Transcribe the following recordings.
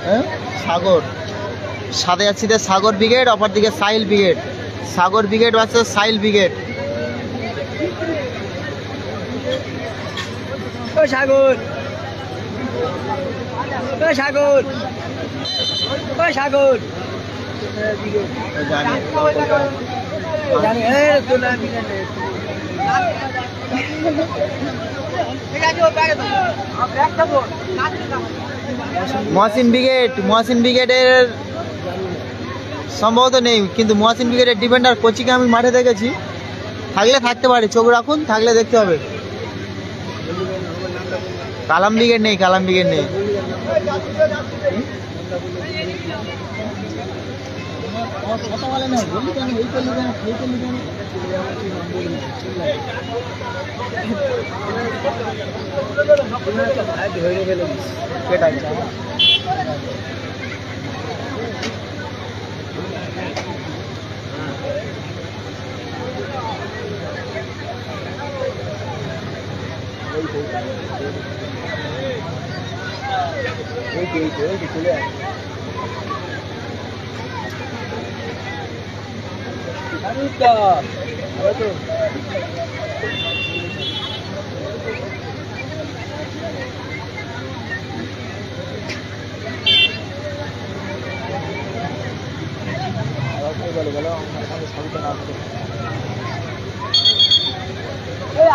হ্যাঁ সাগর, সাথে যাচ্ছি সাগর ব্রিগেড, অপর দিকে সাহিল ব্রিগেড। সাগর ব্রিগেড আছে সাহিল ব্রিগেড। সাগর সাগর সাগর মহসিন ব্রিগেড, মহসিন ব্রিগেডের সম্ভবত নেই, কিন্তু মহসিন ব্রিগেডের ডিফেন্ডার কোচিকে আমি মাঠে দেখেছি, থাকলে থাকতে পারে, চোখ রাখুন, থাকলে দেখতে হবে। কালাম ব্রিগেড নেই, কালাম ব্রিগেড নেই।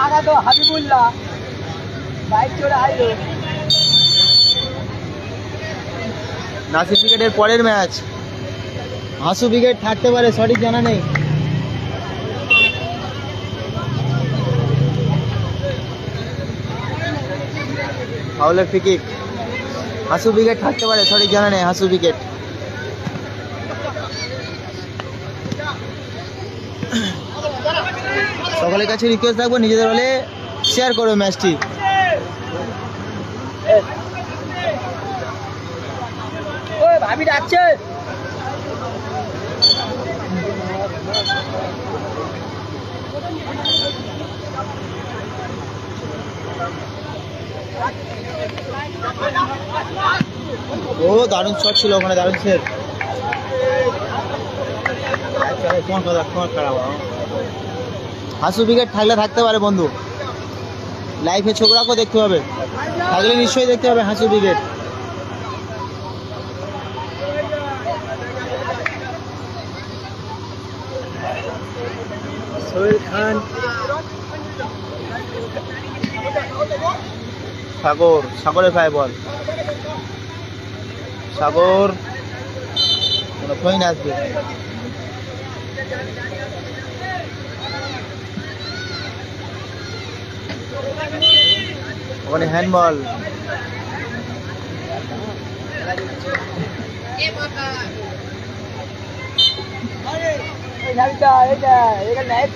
আগা তো হাবিবুল্লাহ বাইক চড়ে আইলো। নাসির ব্রিগেডের পরের ম্যাচ, হাসু ব্রিগেড থাকতে পারে, সঠিক জানা নেই। ফাউলের ফ্রি কিক, হাসু ব্রিগেড থাকতে পারে, সঠিক জানা নেই। হাসু ব্রিগেড। সকলের কাছে রিকোয়েস্ট থাকবো, নিজেদের হলে শেয়ার করো ম্যাচটি। ভাবি ডাকছে। ও দারুণ শট ছিল ওখানে, দারুণ সেভ। হাসু ব্রিগেড থাকলে থাকতে পারে বন্ধু, লাইফে চোখ রাখো, দেখতে হবে, থাকলে নিশ্চয়ই দেখতে হবে হাসু ব্রিগেড। সোহেল খান, সাগর, সাগরের ভাই বল, সাগর কোন আসবে। ওখানে হ্যান্ডবল,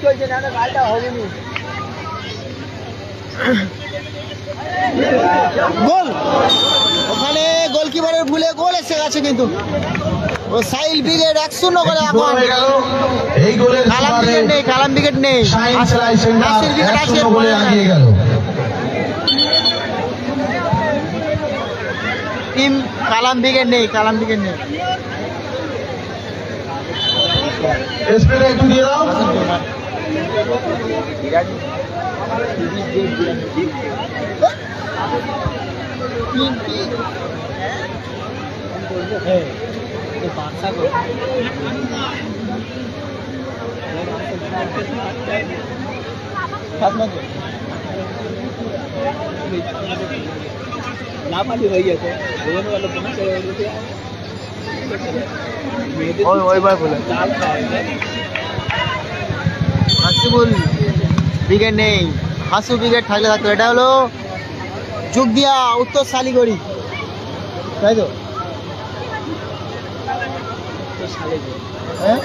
চলছে না, গাড়িটা হবে নি। গোল, ওখানে গোলকিপারের ভুলে গোল এসে গেছে, কিন্তু ও সাহিল ব্রিগেড 1-0 করে। এখন কালাম ব্রিগেড নেই, কালাম ব্রিগেড নেই, নাসির ব্রিগেড আছে। টিম কালাম ব্রিগেড নেই, কালাম ব্রিগেড নেই। লাফালি হয়ে গেছে, ওইবার বলে হাসিবুল ব্রিগেড নেই, হাসু ব্রিগেড থাকলে থাকতো। এটা হলো যুগ দিয়া উত্তর শালিগড়ি, তাই তো? হ্যাঁ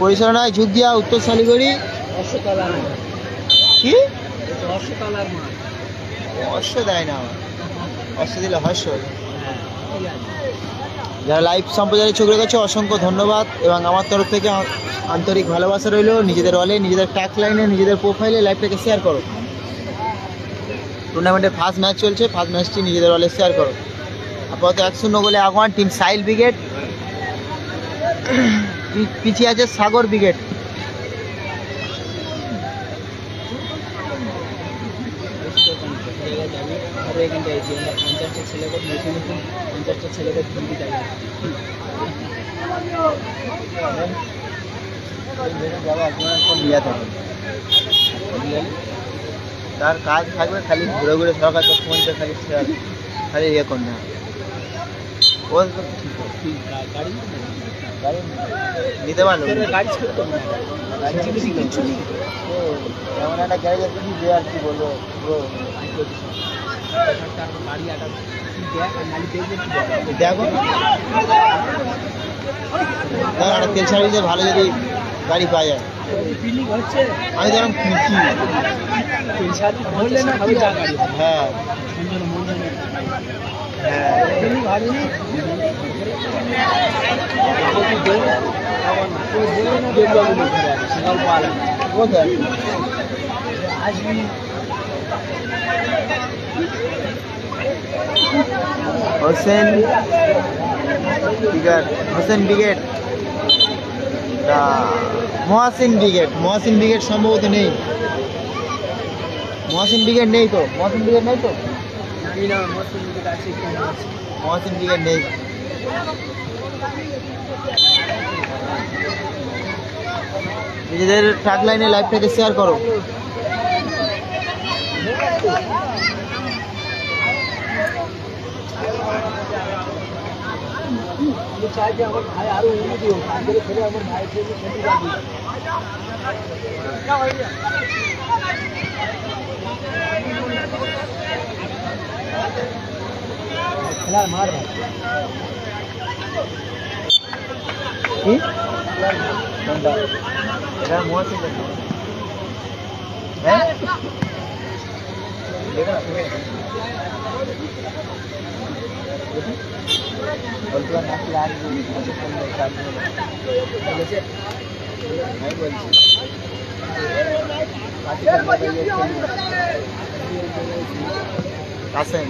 পরিচালনায় যুগ দিয়া উত্তর শালিগড়ি। কি অশ্ব দেয় না, অশ্ব দিলে হর্ষ। যারা লাইভ সম্প্রচারে চোখ রেখেছে অসংখ্য ধন্যবাদ, এবং আমার তরফ থেকে আন্তরিক ভালোবাসা রইল। নিজেদের হলে, নিজেদের ট্যাগ লাইনে, নিজেদের প্রোফাইলে লাইভটাকে শেয়ার করো। টুর্নামেন্টের ফার্স্ট ম্যাচ চলছে, ফার্স্ট ম্যাচটি নিজেদের বলে শেয়ার করো। আপাতত 1-0 গোলে আগুয়ান টিম সাইল ব্রিগেড, পিছিয়ে আছে সাগর ব্রিগেড। তার কাজ থাকবে খালি ঘুরে ঘুরে সরকার ফোনটা খালি খালি ইয়ে করবে। ও গাড়ি নিতে পারলো এমন একটা গ্যারেজ আছে কি আর কি বলবো দেখো একটা তেল সার্ভিসে ভালো যদি গাড়ি পাওয়া যায়। আমি ধরুন হ্যাঁ হোসেন ব্রিগেড, মহাসিন ব্রিগেড সম্ভবত নেই। মহাসিন ব্রিগেড নেই তো, মহাসিন ব্রিগেড নেই। নিজেদের ট্রাক লাইনে লাইভটাকে শেয়ার করো। আমার ভাই আরো উন্নতি হোক, আমার ভাই খেলার মার কাসেম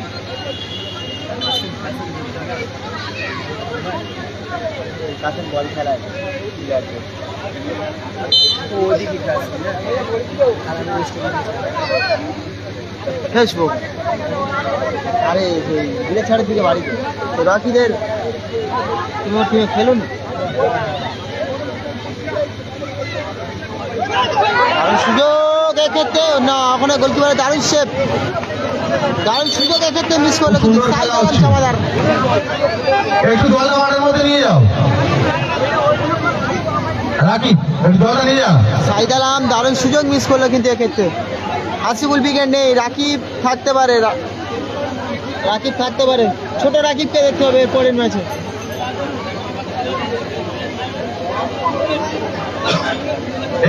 বল খেলায় ফেসবুক আরে বিলে ছাড়ের দিকে বাড়িতে তো রাকিদের তোমার টিমে খেলুন। দারুণ সুযোগ এক্ষেত্রে না, ওখানে গোলকিপারে দারুণ সেভ, দারুণ সুযোগ এক্ষেত্রে মিস করলো কিন্তু সমাধান। একটু দলটা মাঠের মধ্যে নিয়ে যাও রাকিব, একটু দলটা নিয়ে যাও। সাইদ আলম দারুণ সুযোগ মিস করলো কিন্তু এক্ষেত্রে। হাসিবুল ব্রিগেড নেই, রাকিব থাকতে পারে, ছোট রাকিবকে দেখতে হবে এরপরের ম্যাচে।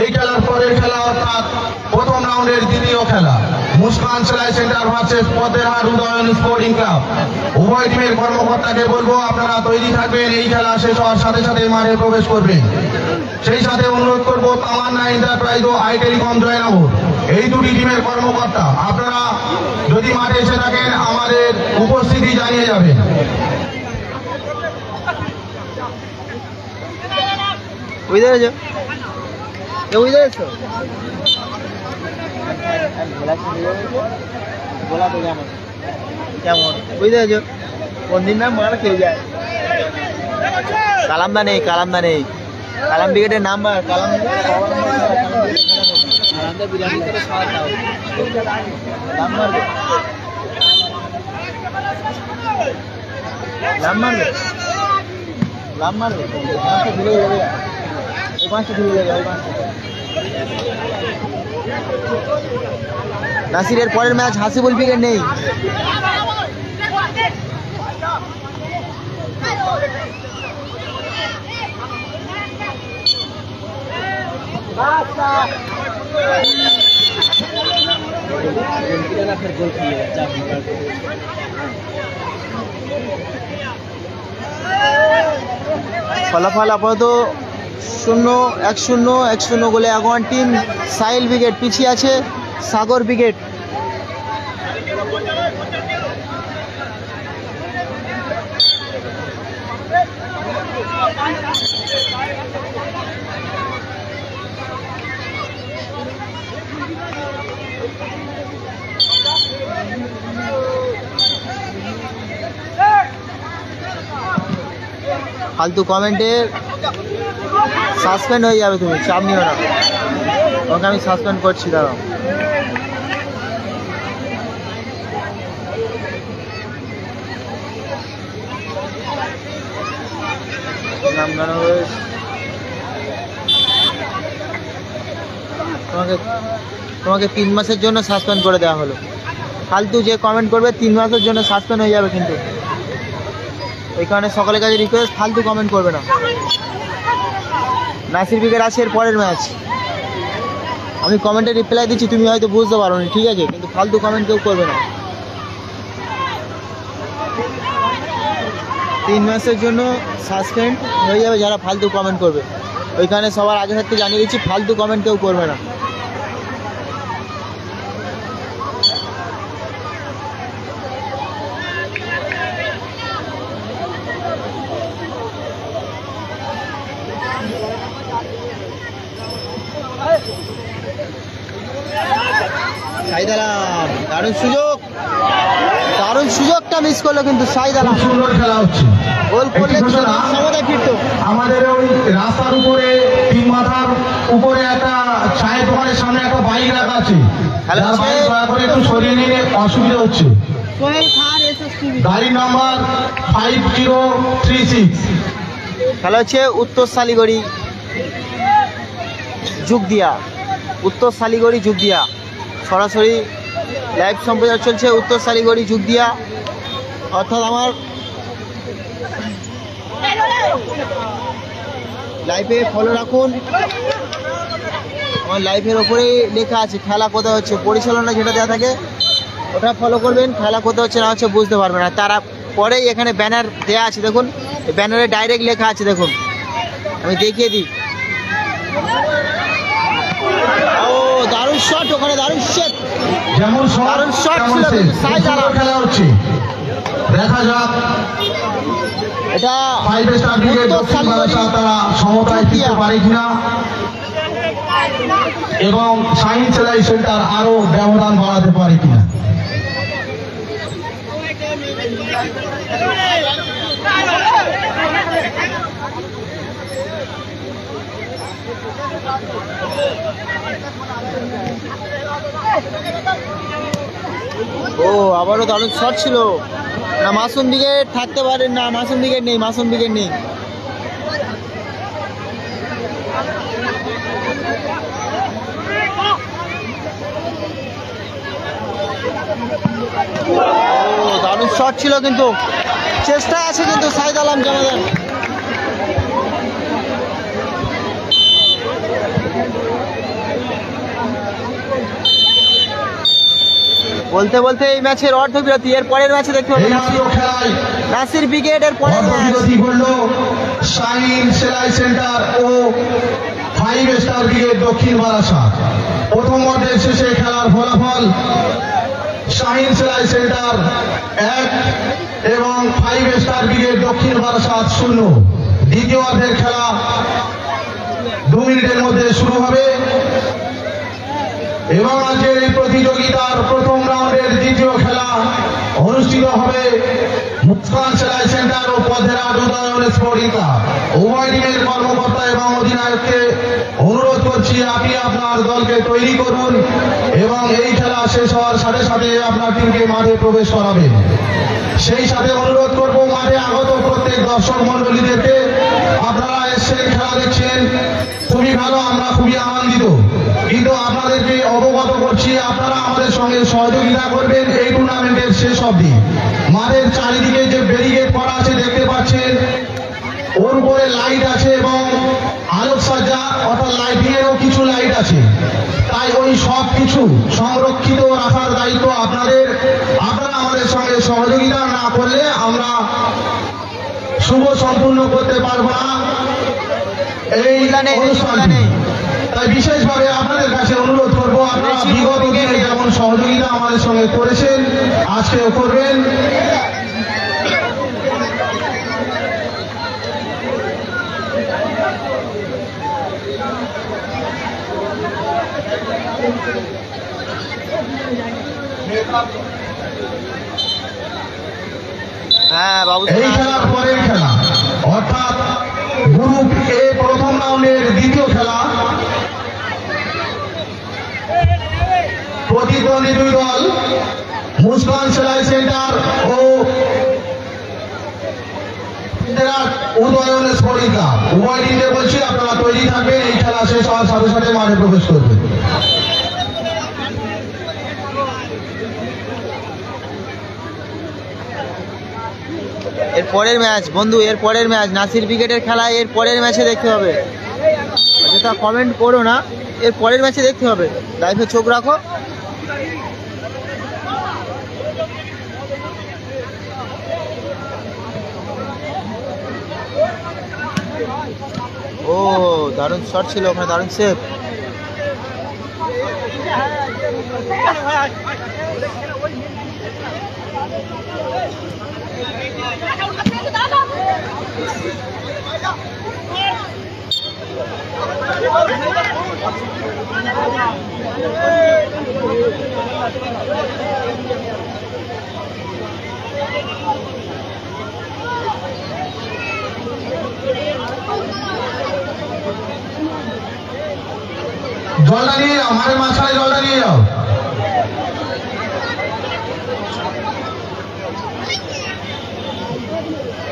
এই খেলার পরের খেলা অর্থাৎ প্রথম রাউন্ডের দ্বিতীয় খেলা মুস্কান সেলাই সেন্টার ভার্সেস ফতেহার উদয়ন স্পোর্টিং ক্লাব। উভয় টিমের কর্মকর্তাকে বলবো আপনারা তৈরি থাকবেন, এই খেলা শেষ হওয়ার সাথে সাথে মাঠে প্রবেশ করবেন। সেই সাথে অনুরোধ করবো তামান্না এন্টারপ্রাইজ ও আই টেলিকম জয়নগর, এই দুটি টিমের কর্মকর্তা আপনারা যদি মাঠে এসে থাকেন আমাদের উপস্থিতি জানিয়ে যাবেন। কোন দিন না মার খেয়ে যায়। কালামদা নেই, কালাম ব্রিগেডের নাম্বার নাসিরের পরের ম্যাচ হাসিবুল ব্রিগেড নেই। ফলাফল আপাতত 1-0 গোলে আগুয়ান টিম সাইল ব্রিগেড, পিছিয়ে আছে সাগর ব্রিগেড। ফালতু কমেন্টে সাসপেন্ড হয়ে যাবে, তুমি চাপ নিও না, তোমাকে আমি সাসপেন্ড করছি। দাঁড়াও, তোমাকে 3 মাসের জন্য সাসপেন্ড করে দেওয়া হলো। ফালতু যে কমেন্ট করবে 3 মাসের জন্য সাসপেন্ড হয়ে যাবে কিন্তু। এই কারণে সকলের কাছে রিকোয়েস্ট, ফালতু কমেন্ট করবে না। নাসির বিকেট আছে এর পরের ম্যাচ, আমি কমেন্টে রিপ্লাই দিচ্ছি, তুমি হয়তো বুঝতে পারো না, ঠিক আছে, কিন্তু ফালতু কমেন্ট কেউ করবে না। 3 মাসের জন্য সাসপেন্ড হয়ে যাবে যারা ফালতু কমেন্ট করবে। ওইখানে সবার আগে থাকতে জানিয়ে দিচ্ছি, ফালতু কমেন্ট কেউ করবে না। সাইদ আলম দারুণ সুযোগ, দারুণ সুযোগটা মিস করলো কিন্তু সাইদ আলম। সুন্দর খেলা হচ্ছে, গোল করলে সমতায় ফিরতো। আমাদের ওই রাস্তার উপরে 3 মাথার উপরে একটা চায়ের দোকানের সামনে একটা বাইক রাখা আছে, একটু সরিয়ে নিয়ে অসুবিধা হচ্ছে। গাড়ি নাম্বার 5036। খেলা হচ্ছে উত্তর শালিগড়ি যুগদিয়া, উত্তর শালিগড়ি যুগদিয়া, সরাসরি লাইভ সম্প্রচার চলছে উত্তর শালিগড়ি যুগদিয়া। অর্থাৎ আমার লাইভে ফলো রাখুন, আমার লাইভের ওপরে লেখা আছে খেলা কোথায় হচ্ছে, পরিচালনা যেটা দেওয়া থাকে ওটা ফলো করবেন। খেলা কোথায় হচ্ছে না হচ্ছে বুঝতে পারবেন না, তারা পরেই এখানে ব্যানার দেওয়া আছে, দেখুন ব্যানারে ডাইরেক্ট লেখা আছে, দেখুন আমি দেখিয়ে দিই। ও দারুণ শট, ওখানে দারুণ শট, যেমন দারুণ শট ছিল সাইদ আলম। খেলা হচ্ছে, দেখা যাক এটা 5 স্টার ব্রিগেড দক্ষিণ বারাসাত তারা সমতায় ফিরতে পারে কিনা এবং শাহিন সেলাই সেন্টার আরো ব্যবধান বাড়াতে পারে কিনা। ও আবারও দারুণ শট ছিল না, মাসুম ব্রিগেড থাকতে পারেন না, মাসুম ব্রিগেড নেই, মাসুম ব্রিগেড নেই। ও দারুণ শট ছিল কিন্তু, চেষ্টা আছে কিন্তু সাইদ আলম জানালেন। বলতে বলতে এই ম্যাচের অর্ধবিরতি, এর পরের ম্যাচে দেখতে হবে নাসির ব্রিগেড, এর পরের বিরতি হল শাহিন সেলাই সেন্টার ও 5 স্টার ব্রিগেড দক্ষিণ বারাসাত। প্রথম অর্ধের শেষে খেলার ফলাফল শাহিন সেলাই সেন্টার 1 এবং 5 স্টার ব্রিগেড দক্ষিণ বারাসাত 0। দ্বিতীয় অর্ধের খেলা 2 মিনিটের মধ্যে শুরু হবে এবং আজকের এই প্রতিযোগিতার প্রথম রাউন্ডের দ্বিতীয় খেলা অনুষ্ঠিত হবে মুস্কান সেলাই সেন্টার ও পথেরহাট উদয়ন স্পোর্টিং ক্লাব। উভয় টিমের কর্মকর্তা এবং অধিনায়ককে অনুরোধ করছি, আপনি আপনার দলকে তৈরি করুন এবং এই খেলা শেষ হওয়ার সাথে সাথে আপনার টিমকে মাঠে প্রবেশ করাবেন। সেই সাথে অনুরোধ করব মাঠে আগত প্রত্যেক দর্শক মন্ডলীদেরকে, আপনারা এসছেন, খেলা দেখছেন, খুবই ভালো, আমরা খুবই আনন্দিত, কিন্তু আপনাদেরকে অবগত করছি আপনারা আমাদের সঙ্গে সহযোগিতা করবেন এই টুর্নামেন্টের শেষ অবধি। মাঠের চারিদিকে যে ব্যারিকেড করা আছে দেখতে পাচ্ছেন, ওর উপরে লাইট আছে এবং আলোকসজ্জা অর্থাৎ লাইটিং এরও কিছু লাইট আছে, তাই ওই সব কিছু সংরক্ষিত রাখার দায়িত্ব আপনাদের। আপনারা আমাদের সঙ্গে সহযোগিতা না করলে আমরা শুভ সম্পূর্ণ করতে পারবো না এই অনুষ্ঠানটি। তাই বিশেষভাবে আপনাদের কাছে অনুরোধ করব বলবো আপনারা বিগত দিনে যেমন সহযোগিতা আমাদের সঙ্গে করেছেন আজকেও করবেন। হ্যাঁ বাবু, এই খেলার পরের খেলা অর্থাৎ গ্রুপ এ প্রথম রাউন্ডের দ্বিতীয় খেলা, প্রতিদ্বন্দ্বী দুই দল মুসকান সেলাই সেন্টার ও উদয়ন স্পোর্টিং ক্লাব। উভয় টিমকে বলছি আপনারা তৈরি থাকবেন, এই খেলা শেষ হওয়ার সাথে সাথে মাঠে প্রবেশ করবেন। এর পরের ম্যাচ বন্ধু, এর পরের ম্যাচ নাসির ব্রিগেডের খেলা এর পরের ম্যাচে দেখতে হবে। যেটা কমেন্ট করো না, এর পরের ম্যাচে দেখতে হবে, লাইভে চোখ রাখো। ও দারুণ শট ছিল ওখানে, দারুণ সেভ। জলটা নিয়ে যাও, মাঠের মাঝখানে জলটা নিয়ে যাও।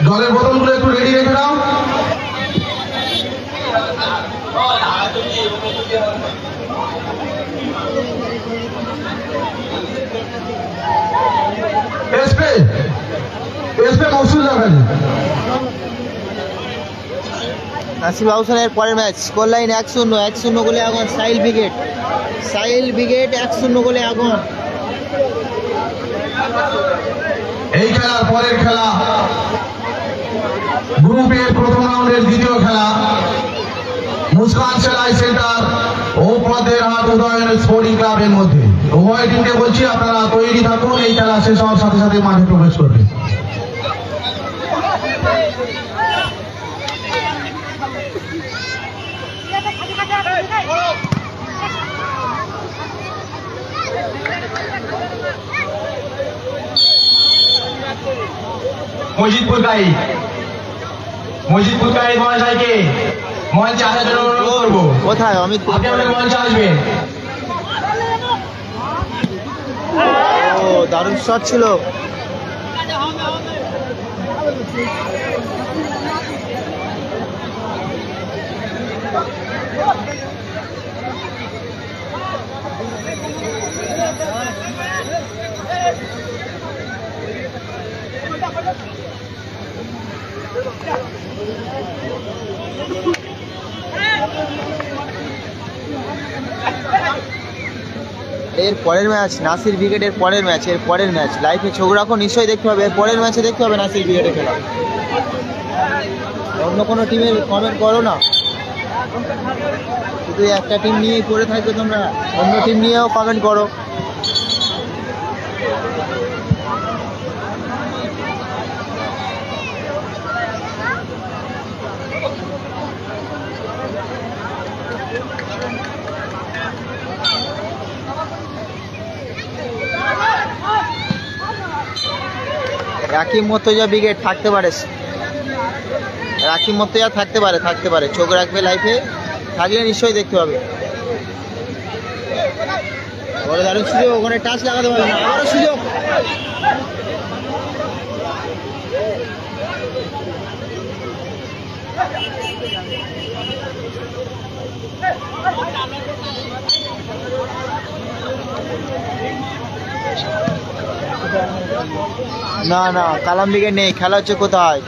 জলের বোতলগুলো একটু রেডি রেখে দাও। স্প্রে স্প্রে মৌসুম যাবেন। নাসির বাবুসানের পরের ম্যাচ, স্কোর লাইন 1-0, 1-0 গোলে আগুন সাইল ব্রিগেড। সাইল ব্রিগেড 1-0 গোলে আগুন। এই খেলার পরের খেলা গ্রুপের প্রথম রাউন্ডের দ্বিতীয় খেলা, মুসকান সেলাই সেন্টার ও পদ্মেরহাট উদয়ন স্পোর্টিং ক্লাবের মধ্যে। উভয় টিমকে বলছি আপনারা তৈরি থাকুন, এই খেলা শেষ হওয়ার সাথে সাথে মাঠে প্রবেশ করবে। মজিদপুর গাই মহাশয়কে মঞ্চে আসার জন্য অনুরোধ করবো। কোথায় অমিত? আপনি আমাদের মঞ্চে আসবেন। ও দারুণ শট ছিল। এর পরের ম্যাচ নাসির ব্রিগেডের পরের ম্যাচ, এর পরের ম্যাচ লাইভে চোখ রাখো, নিশ্চয়ই দেখতে হবে। এর পরের ম্যাচে দেখতে হবে নাসির ব্রিগেডের খেলা। অন্য কোনো টিমের কমেন্ট করো না, শুধু একটা টিম নিয়েই পড়ে থাকবে তোমরা, অন্য টিম নিয়েও কমেন্ট করো। রাকিব মর্তজা ব্রিগেড থাকতে পারে, রাকিব মর্তজা থাকতে পারে, চোখ রাখবে লাইফে, থাকলে নিশ্চয়ই দেখতে হবে। বড় দারুণ সুযোগ, ওখানে টাচ লাগাতে পারবে না, আবারও সুযোগ। না না কালাম ব্রিগেড নেই, খেলা হচ্ছে কোথায়?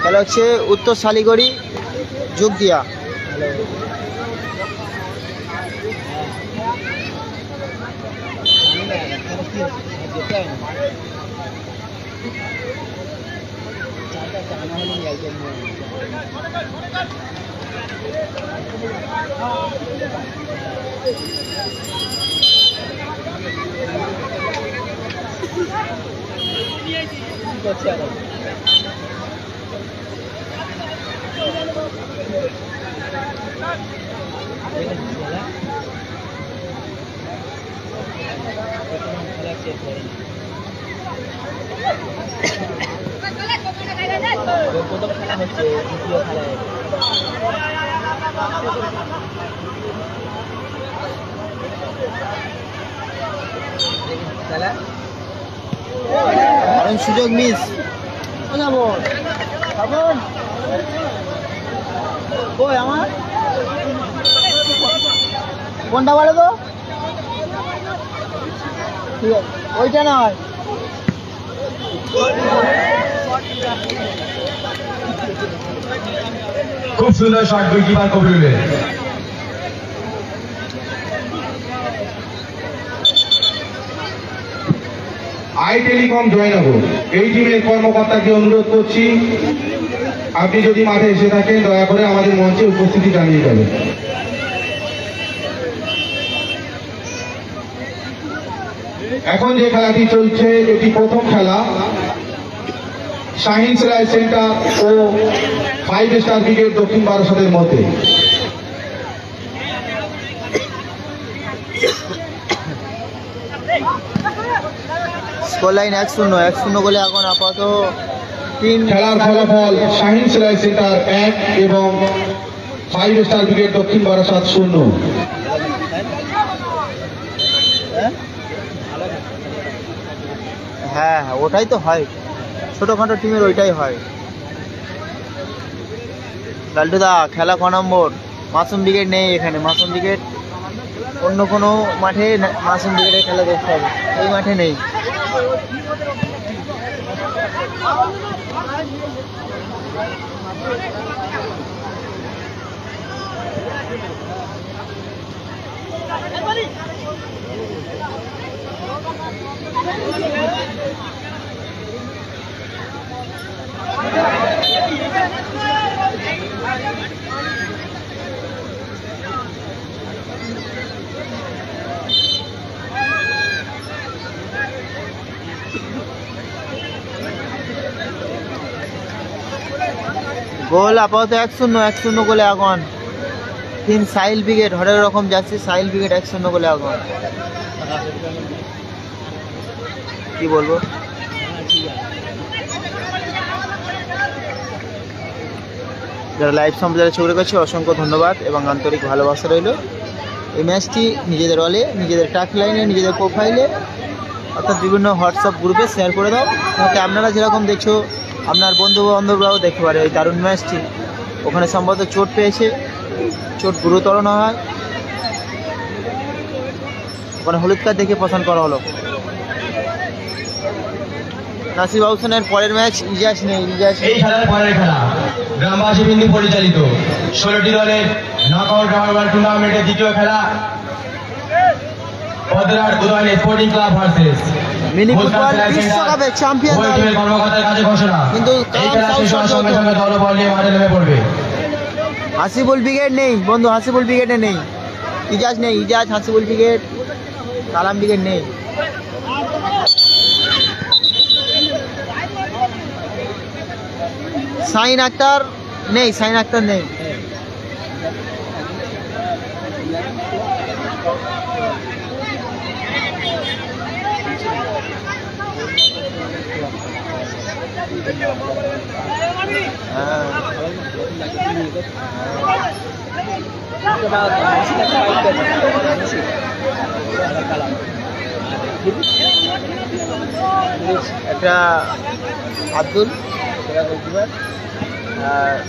খেলা হচ্ছে উত্তর শালিগড়ি যোগদিয়া। প্রথম খেলা হচ্ছে, দ্বিতীয় খেলায় খেলা কারণ সুযোগ মিস। কই আমার কোনটা বলো তো? ঠিক আছে, ওইটা নয়। খুব সুন্দর শট গোলকিপার কবিরুলের। আই টেলিকম জয়নগর এই টিমের কর্মকর্তাকে অনুরোধ করছি, আপনি যদি মাঠে এসে থাকেন দয়া করে আমাদের মঞ্চে উপস্থিতি জানিয়ে যাবেন। এখন যে খেলাটি চলছে এটি প্রথম খেলা শাহিন সেলাই সেন্টার ও 5 স্টার ব্রিগেড দক্ষিণ বারাসতের মধ্যে। স্কোর লাইন 1-0 গোলে এখন আপাতত টিম। খেলার ফলাফল শাহিন সেলাই সেন্টার 1 এবং 5 স্টার ব্রিগেড দক্ষিণ বারাসত 0। হ্যাঁ হ্যাঁ, ওটাই তো হয়, ছোটখাটো টিমের ওইটাই হয়। লাল্টুদা খেলা ক নম্বর? মাসুম ব্রিগেড নেই এখানে, মাসুম ব্রিগেড অন্য কোনো মাঠে মাসুম ব্রিগেডের খেলা দেখতে হবে, এই মাঠে নেই। গোল আপাতত 1-0 গোলে এখন টিম সাহিল ব্রিগেড। হরেক রকম যাচ্ছে সাহিল ব্রিগেড 1-0 গোলে এখন। কি বলবো, যারা লাইভ সম্প্রচারে ছবি রেখেছে অসংখ্য ধন্যবাদ এবং আন্তরিক ভালোবাসা রইল। এই ম্যাচটি নিজেদের হলে, নিজেদের টাক লাইনে, নিজেদের প্রোফাইলে অর্থাৎ বিভিন্ন হোয়াটসঅ্যাপ গ্রুপে শেয়ার করে দাও, যাতে আপনারা যেরকম দেখছো আপনার বন্ধু বান্ধবরাও দেখতে পারে এই দারুণ ম্যাচটি। ওখানে সম্ভবত চোট পেয়েছে, চোট গুরুতর না হয়, ওখানে হলুদ কার্ড দেখে পছন্দ করা হলো। নাসিব হোসেনের পরের ম্যাচ ইজাজ নেই, এই খেলার পরের খেলা গ্রামবাসী বিন্দু পরিচালিত 16টি দলের নকআউট রাউন্ড টুর্নামেন্টের দ্বিতীয় খেলা Padmarat Udayan sporting club versus mini football বিশ্বকাপের চ্যাম্পিয়ন দল। কর্মকর্তার কাছে ঘোষণা, কিন্তু এই খেলা শেষ হওয়ার সঙ্গে সঙ্গে দলবল নিয়ে মাঠে নেমে পড়বে। হাসিবুল ব্রিগেড নেই বন্ধু, হাসিবুল ব্রিগেডে নেই, ইজাজ নেই, ইজাজ, হাসিবুল ব্রিগেড, কালাম ব্রিগেড নেই। শাহিন আক্তার নেই, শাহিন আক্তার নেই। একটা আব্দুল সেরা গোলকিপার,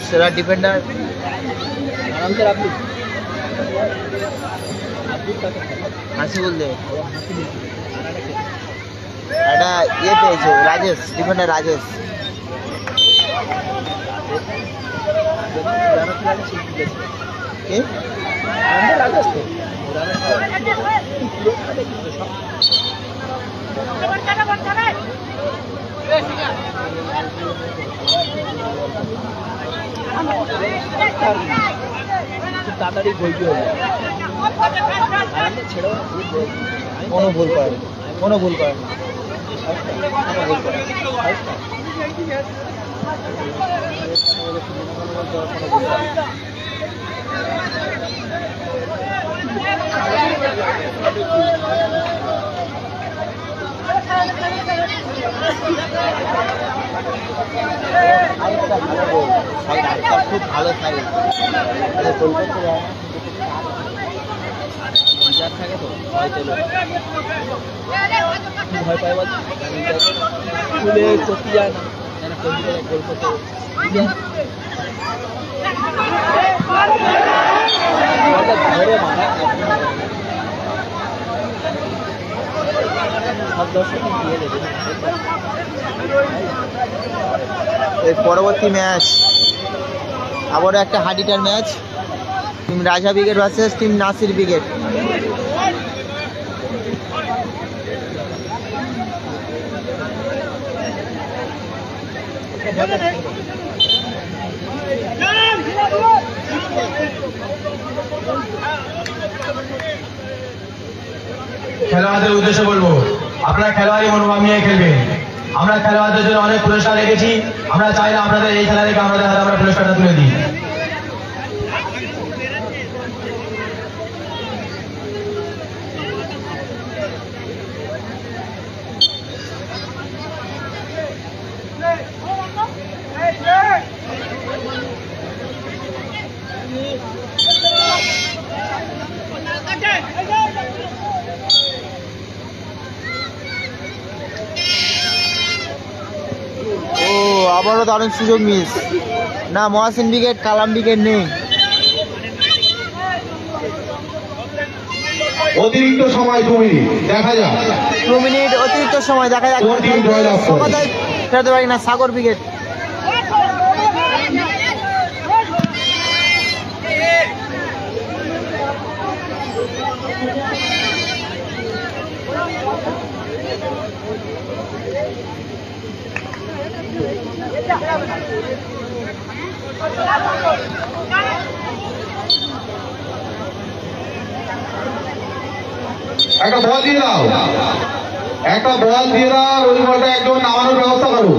সেরা ডিফেন্ডার হাসিবুল দে, একটা ইয়ে পেয়েছে রাজেশ, ডিফেন্ডার রাজেশ। কে তাড়াতাড়ি গোলটি হয়ে যায়। আর আমরা ছেড়েও না, কোনো ভুল করে না, কোনো ভুল করে না। কোনো ভুল করে খুব ভালো সাইড থাকে তো ভয় পেল, ভয় পায় বল খুলে চোখে যায় না, গোল করতে ধরে মারা সব দর্শক দিয়ে দেবে। এর পরবর্তী ম্যাচ আবারও একটা হাডিটার ম্যাচ, টিম রাজা brigade versus team Nasir brigade. খেলোয়াড়দের উদ্দেশ্যে বলবো, আপনারা খেলোয়াড়ি মনোভাব নিয়ে খেলবেন। আমরা খেলোয়াড়দের জন্য অনেক পুরস্কার রেখেছি, আমরা চাই না আপনাদের এই খেলা দেখে আমাদের হাতে আমরা পুরস্কারটা তুলে দিই। ও আবারও দারুণ সুযোগ মিস, না মহাসিন ব্রিগেড কালাম ব্রিগেড নেই। অতিরিক্ত সময় 2 মিনিট, দেখা যাক 2 মিনিট অতিরিক্ত সময়, দেখা যাক কোন টিম জয়লাভ করে। ফেরাতে পারি না সাগর ব্রিগেড। একটা বল দিয়ে দাও, একটা বল দিয়ে দাও, ওই বলটা একদম নামানোর ব্যবস্থা করো।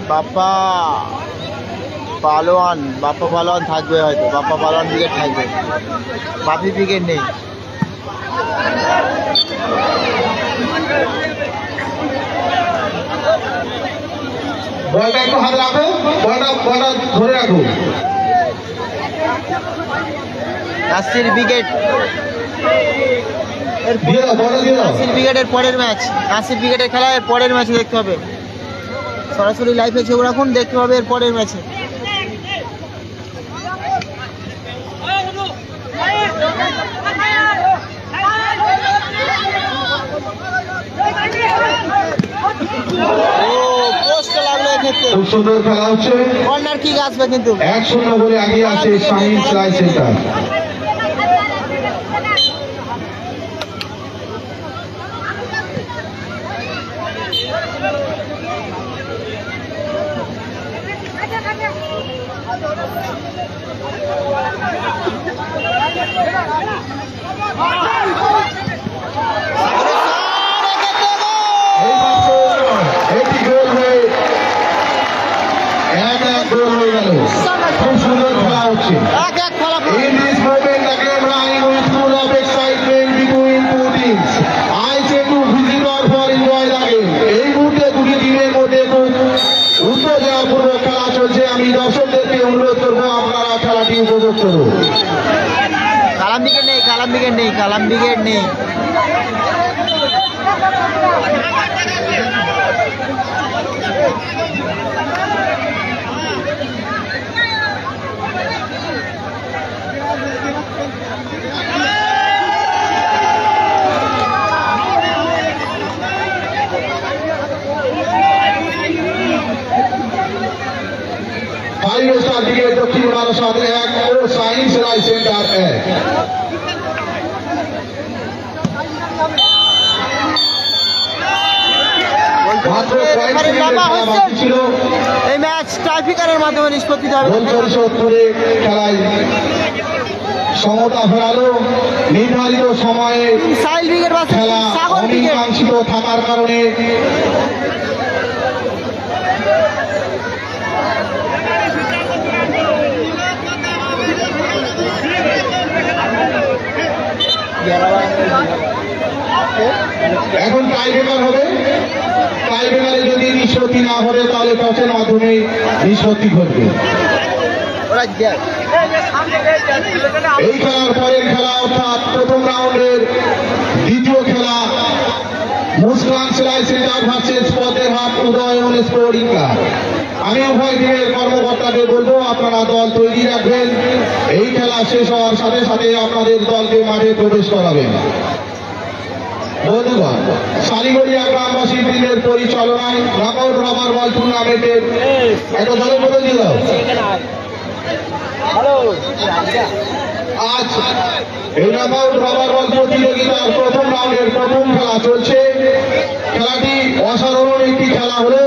বাপ্পা পালোয়ান, বাপ্পা পালোয়ান থাকবে হয়তো, বাপ্পা পালোয়ান ব্রিগেড থাকবে, বাপি ব্রিগেড নেই। বলটা একটু হাতে রাখো, বলটা ধরে রাখো। নাসির ব্রিগেড, দিয়ে দাও, বলটা দিয়ে দাও। নাসির ব্রিগেডের পরের ম্যাচ, নাসির ব্রিগেডের খেলা এর পরের ম্যাচে দেখতে হবে, সরাসরি লাইভে চোখ রাখুন, দেখতে হবে এর পরের ম্যাচে। খুব সুন্দর খেলা হচ্ছে, কর্নার কিক আসবে কিন্তু 1-0 বলে এগিয়ে আছে শাহিন সেলাই সেন্টার। এটি গোল হয়ে 1-1 গোল হয়ে গেল। খুব সুন্দর খেলা হচ্ছে। এক ফলাফল। In this moment, the game line with full of excitement between two teams. I say to visitor for enjoy the game. এই মুহূর্তে দুটি টিমের মধ্যে খুব উত্তেজনাপূর্বক খেলা চলছে। আমি দর্শকদেরকে অনুরোধ করবো আপনারা খেলাটি উপভোগ করুন। কালাম ব্রিগেড নেই, কালাম ব্রিগেড নেই, কালাম ব্রিগেড নেই। फाइव स्टार ब्रिगेड दक्षिण बारासात 1 और शाहीन सेलाई सेंटर 1। আজকে রেফারির নামা হচ্ছে। এই ম্যাচ টাইফিকারের মাধ্যমে নিষ্পত্তি হবে। গোল পরিশোধ করে খেলায় সমতা ফেরালো। নির্ধারিত সময়ে সাইল ব্রিগেড বাস খেলা সাগর ব্রিগেড। অমীমাংসিত থাকার কারণে এখন টাইব্রেকার হবে। টাইব্রেকারে যদি নিষ্পত্তি না হবে তাহলে টসের মাধ্যমে নিষ্পত্তি ঘটবে। এই খেলার পরের খেলা অর্থাৎ প্রথম রাউন্ডের দ্বিতীয় খেলা মুসকান সেলাই centre versus Padmerhat Udayan sporting club. আমি উভয় টিমের কর্মকর্তাকে বলবো আপনারা দল তৈরি রাখবেন। এই খেলা শেষ হওয়ার সাথে সাথে আপনাদের দলকে মাঠে প্রবেশ করাবেন। বন্ধুগণ, শালিগড়িয়া গ্রামবাসী দলের পরিচালনায় নকআউট রাবার বল টুর্নামেন্টের একটা দলের মধ্যে দিয়ে দাও। আজ এই নকআউট রাবার বল প্রতিযোগিতার প্রথম রাউন্ডের প্রথম খেলা চলছে। খেলাটি অসাধারণ একটি খেলা হলো।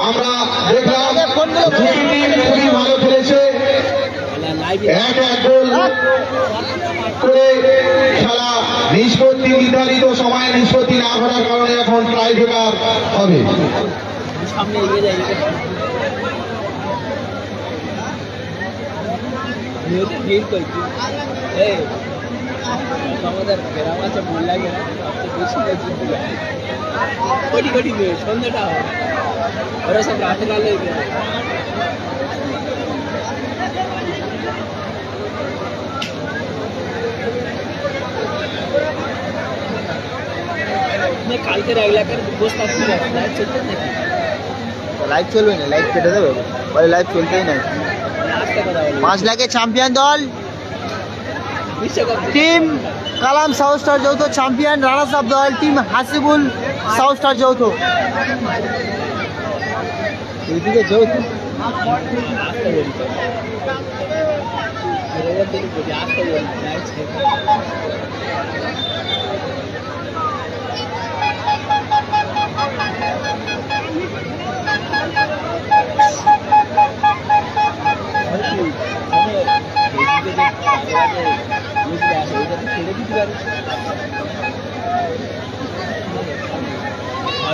আমরা দেখলাম দুটি টিম খুবই ভালো খেলেছে। এক গোল করে খেলা নিষ্পত্তি নির্ধারিত সময়ে নিষ্পত্তি না করার কারণে এখন টাইব্রেকার হবে। সামনে এগিয়ে যায় আমাদের গ্রাম আছে বললা গ্রাম বেশি কোটি সন্ধ্যাটা হয় ওরা সব রাতে গালে কালকের এলাকার বস্তা লাইভ চলছে নাকি? লাইভ চলবে না, লাইভ কেটে দেবে বলে লাইভ চলতেই নাই। 5 লাখের চ্যাম্পিয়ন দল টিম কালাম সাউথ স্টার যৌথ চ্যাম্পিয়ন, রানার্স আপ দল টিম হাসিবুল সাউথ স্টার যৌথ। এইদিকে যৌথ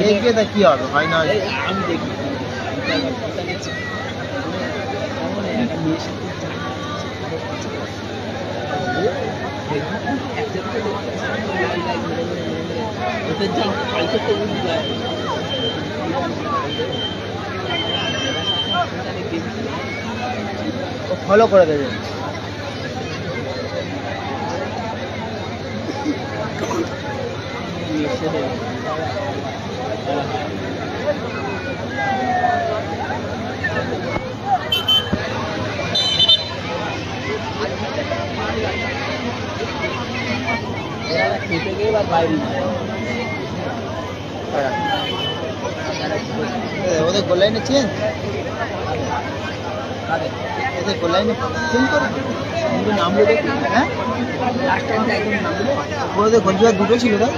দেখবে তা কি হবে, হয় না আমি দেখি ফলো করে দেবে। ওদের গোল লাইনে চেঞ্জ, ওদের গোল লাইনে চেঞ্জ করে নামলো দেখি। হ্যাঁ লাস্ট টাইম একদম নামলো ওদের গোলকিপার দুটো ছিল তাই।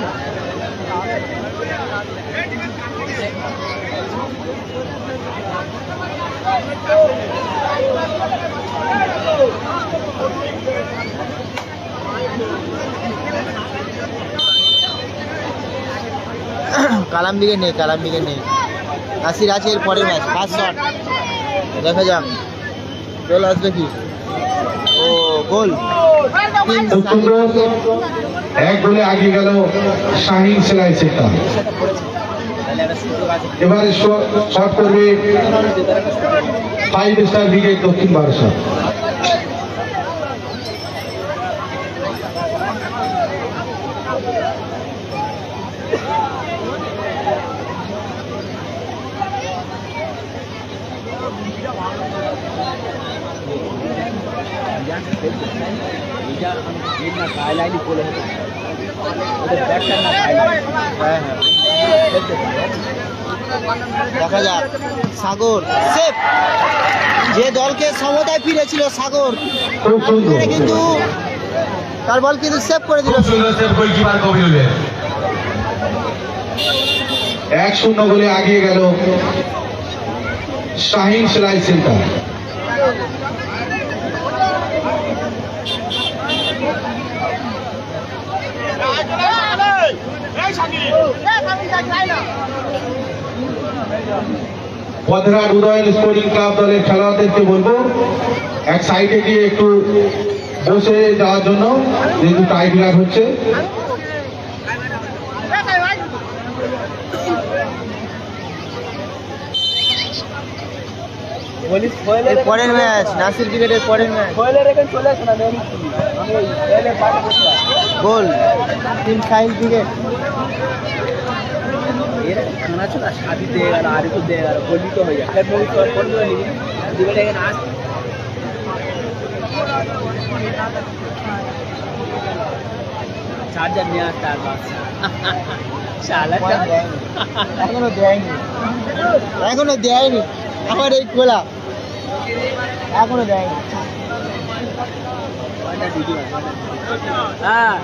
কালাম দিকে নেই, কালাম দিকে নেই। নাসির আছে এর পরের ম্যাচ, ফার্স্ট শট দেখা যাক গোল আসবে কি। ও গোল, এক গোলে আগে গেল শাহিন সেলাই সেক্টর। এবারে শট করবে 5 স্টার ব্রিগেড দক্ষিণ বারাসাত। দেখা যাক সাগর সেফ, যে দলকে সমতায় ফিরেছিল সাগর কিন্তু তার বল কিন্তু সেভ করে দিল। 1-0 গোলে এগিয়ে গেল শাহিন সেলাই সেন্টার। পথেরহাট উদয়ন স্পোর্টিং ক্লাব দলের খেলোয়াড়দেরকে বলবো এক সাইডে গিয়ে একটু বসে যাওয়ার জন্য, যেহেতু টাই ব্রেকার হচ্ছে। পরের ম্যাচ নাসির ব্রিগেডের পরের ম্যাচ গোল টিম সাহিল ব্রিগেড। खाना छोड़ा शादी देगा आरे को देगा बोली तो भैया फिर मूवी तो कौन तो नहीं दिवेले के नाच चार्जर नहीं आता है बस শালা এখনো দেয়নি আমার এই গোলা, এখনো দেয়নি। হ্যাঁ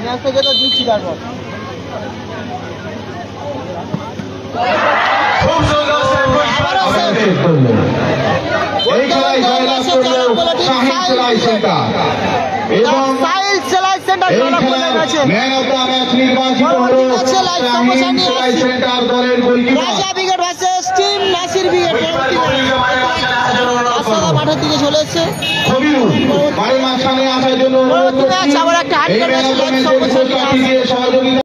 ম্যাচ থেকে তো দিচ্ছি তারপর। খুব সুন্দর এই খেলায় জয়লাভ করল শাহিন সেলাই সেন্টার এবং সাহিল সেলাই সেন্টার এই খেলার ম্যান অফ দ্য ম্যাচ নির্বাচিত হল শাহিন সেলাই সেন্টার দলের গোলকিপার রাজা brigade versus team Nasir brigade. মাঠের দিকে চলে এসেছে খবিরুল বাড়ির মাঝখানে আসার জন্য অনুরোধ করছি। আবার একটা হাত এই ম্যান অফ দ্য ম্যাচের পুরস্কারটি দিয়ে সহযোগিতা